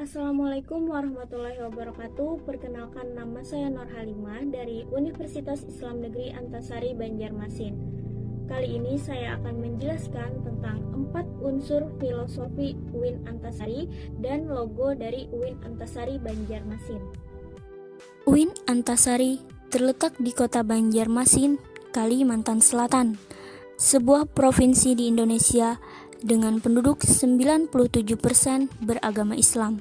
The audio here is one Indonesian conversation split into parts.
Assalamualaikum warahmatullahi wabarakatuh. Perkenalkan, nama saya Nur Halimah dari Universitas Islam Negeri Antasari Banjarmasin. Kali ini saya akan menjelaskan tentang 4 unsur filosofi UIN Antasari dan logo dari UIN Antasari Banjarmasin. UIN Antasari terletak di kota Banjarmasin, Kalimantan Selatan, sebuah provinsi di Indonesia dengan penduduk 97% beragama Islam.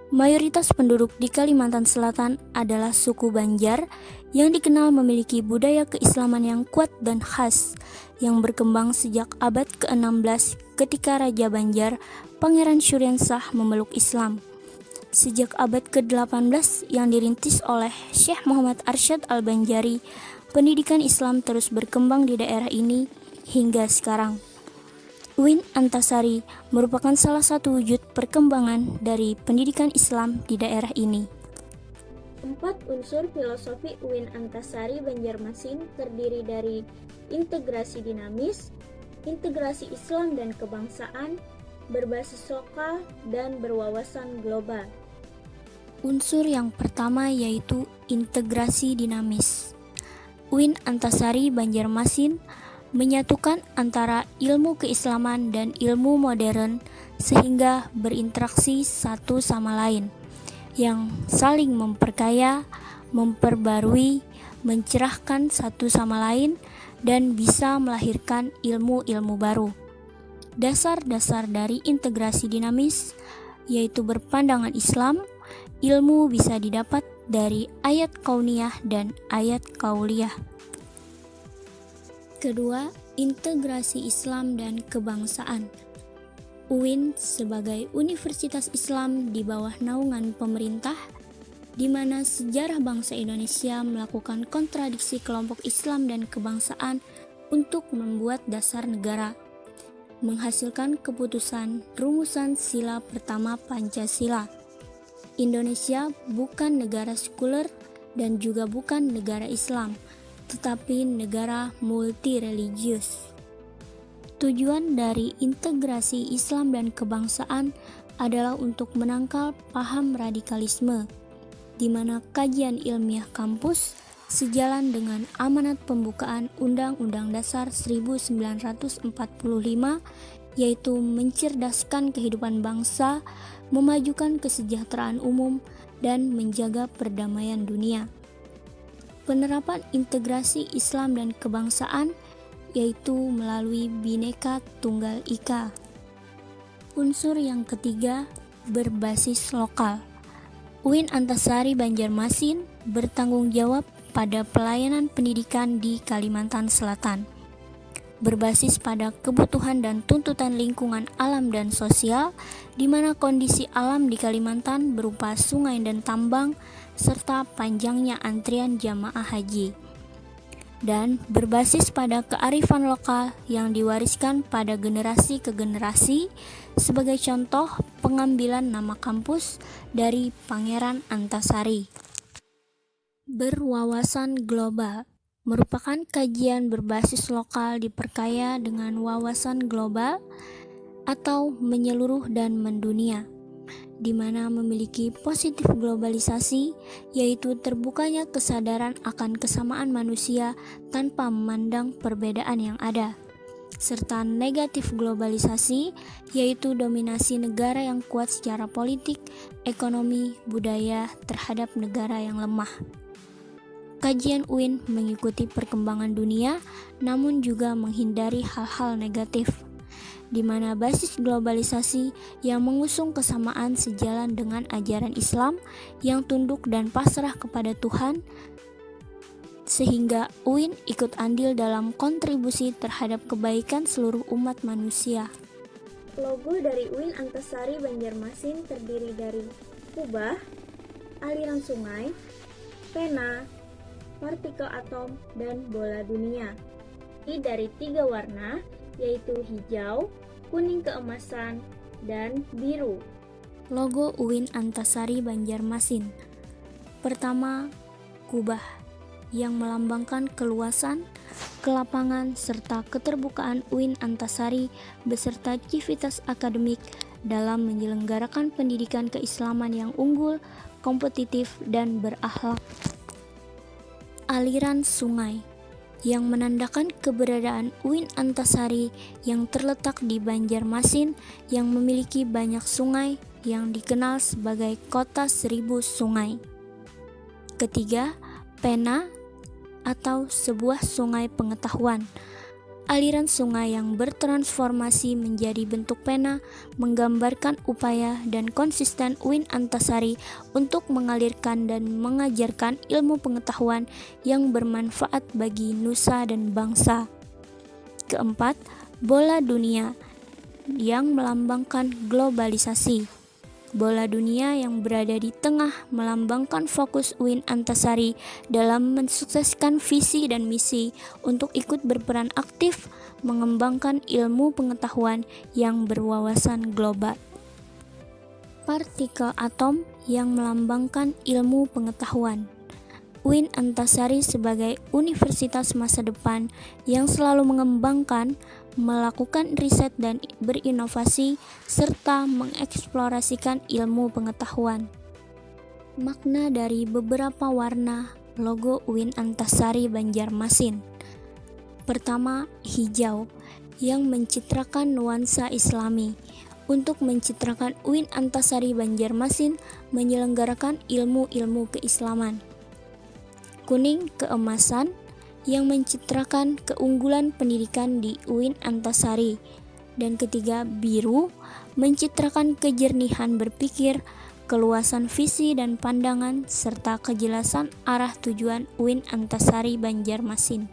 Mayoritas penduduk di Kalimantan Selatan adalah suku Banjar yang dikenal memiliki budaya keislaman yang kuat dan khas yang berkembang sejak abad ke-16 ketika Raja Banjar, Pangeran Syuriansah memeluk Islam. Sejak abad ke-18 yang dirintis oleh Syekh Muhammad Arsyad Al-Banjari, pendidikan Islam terus berkembang di daerah ini hingga sekarang. UIN Antasari merupakan salah satu wujud perkembangan dari pendidikan Islam di daerah ini. 4 unsur filosofi UIN Antasari Banjarmasin terdiri dari integrasi dinamis, integrasi Islam dan kebangsaan, berbasis lokal, dan berwawasan global. Unsur yang pertama yaitu integrasi dinamis. UIN Antasari Banjarmasin menyatukan antara ilmu keislaman dan ilmu modern sehingga berinteraksi satu sama lain yang saling memperkaya, memperbarui, mencerahkan satu sama lain dan bisa melahirkan ilmu-ilmu baru. Dasar-dasar dari integrasi dinamis yaitu berpandangan Islam. Ilmu bisa didapat dari ayat kauniyah dan ayat kauliyah. Kedua, integrasi Islam dan kebangsaan. UIN sebagai universitas Islam di bawah naungan pemerintah, di mana sejarah bangsa Indonesia melakukan kontradiksi kelompok Islam dan kebangsaan untuk membuat dasar negara, menghasilkan keputusan rumusan sila pertama Pancasila. Indonesia bukan negara sekuler dan juga bukan negara Islam, tetapi negara multireligius. Tujuan dari integrasi Islam dan kebangsaan adalah untuk menangkal paham radikalisme, di mana kajian ilmiah kampus sejalan dengan amanat pembukaan Undang-Undang Dasar 1945, yaitu mencerdaskan kehidupan bangsa, memajukan kesejahteraan umum, dan menjaga perdamaian dunia. Penerapan integrasi Islam dan kebangsaan yaitu melalui Bhinneka Tunggal Ika. Unsur yang ketiga, berbasis lokal. UIN Antasari Banjarmasin bertanggung jawab pada pelayanan pendidikan di Kalimantan Selatan, berbasis pada kebutuhan dan tuntutan lingkungan alam dan sosial, di mana kondisi alam di Kalimantan berupa sungai dan tambang, serta panjangnya antrian jamaah haji, dan berbasis pada kearifan lokal yang diwariskan pada generasi ke generasi. Sebagai contoh, pengambilan nama kampus dari Pangeran Antasari. Berwawasan global merupakan kajian berbasis lokal diperkaya dengan wawasan global atau menyeluruh dan mendunia, di mana memiliki positif globalisasi, yaitu terbukanya kesadaran akan kesamaan manusia tanpa memandang perbedaan yang ada, serta negatif globalisasi, yaitu dominasi negara yang kuat secara politik, ekonomi, budaya terhadap negara yang lemah. Kajian UIN mengikuti perkembangan dunia, namun juga menghindari hal-hal negatif, di mana basis globalisasi yang mengusung kesamaan sejalan dengan ajaran Islam yang tunduk dan pasrah kepada Tuhan, sehingga UIN ikut andil dalam kontribusi terhadap kebaikan seluruh umat manusia. Logo dari UIN Antasari Banjarmasin terdiri dari kubah, aliran sungai, pena, partikel atom, dan bola dunia. Terdiri dari 3 warna, yaitu hijau, kuning keemasan, dan biru. Logo UIN Antasari Banjarmasin. Pertama, kubah yang melambangkan keluasan, kelapangan, serta keterbukaan UIN Antasari beserta civitas akademik dalam menyelenggarakan pendidikan keislaman yang unggul, kompetitif, dan berakhlak. Aliran sungai yang menandakan keberadaan UIN Antasari yang terletak di Banjarmasin yang memiliki banyak sungai yang dikenal sebagai kota 1000 sungai. Ketiga, pena atau sebuah sungai pengetahuan. Aliran sungai yang bertransformasi menjadi bentuk pena menggambarkan upaya dan konsisten UIN Antasari untuk mengalirkan dan mengajarkan ilmu pengetahuan yang bermanfaat bagi nusa dan bangsa. Keempat, bola dunia yang melambangkan globalisasi. Bola dunia yang berada di tengah melambangkan fokus UIN Antasari dalam mensukseskan visi dan misi untuk ikut berperan aktif mengembangkan ilmu pengetahuan yang berwawasan global. Partikel atom yang melambangkan ilmu pengetahuan. UIN Antasari sebagai universitas masa depan yang selalu mengembangkan, melakukan riset dan berinovasi, serta mengeksplorasikan ilmu pengetahuan. Makna dari beberapa warna logo UIN Antasari Banjarmasin. Pertama, hijau, yang mencitrakan nuansa Islami. Untuk mencitrakan UIN Antasari Banjarmasin menyelenggarakan ilmu-ilmu keislaman. Kuning, keemasan, yang mencitrakan keunggulan pendidikan di UIN Antasari. Dan ketiga, biru, mencitrakan kejernihan berpikir, keluasan visi dan pandangan, serta kejelasan arah tujuan UIN Antasari Banjarmasin.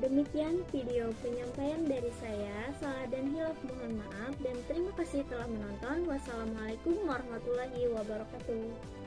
Demikian video penyampaian dari saya. Salah dan hilaf mohon maaf, dan terima kasih telah menonton. Wassalamualaikum warahmatullahi wabarakatuh.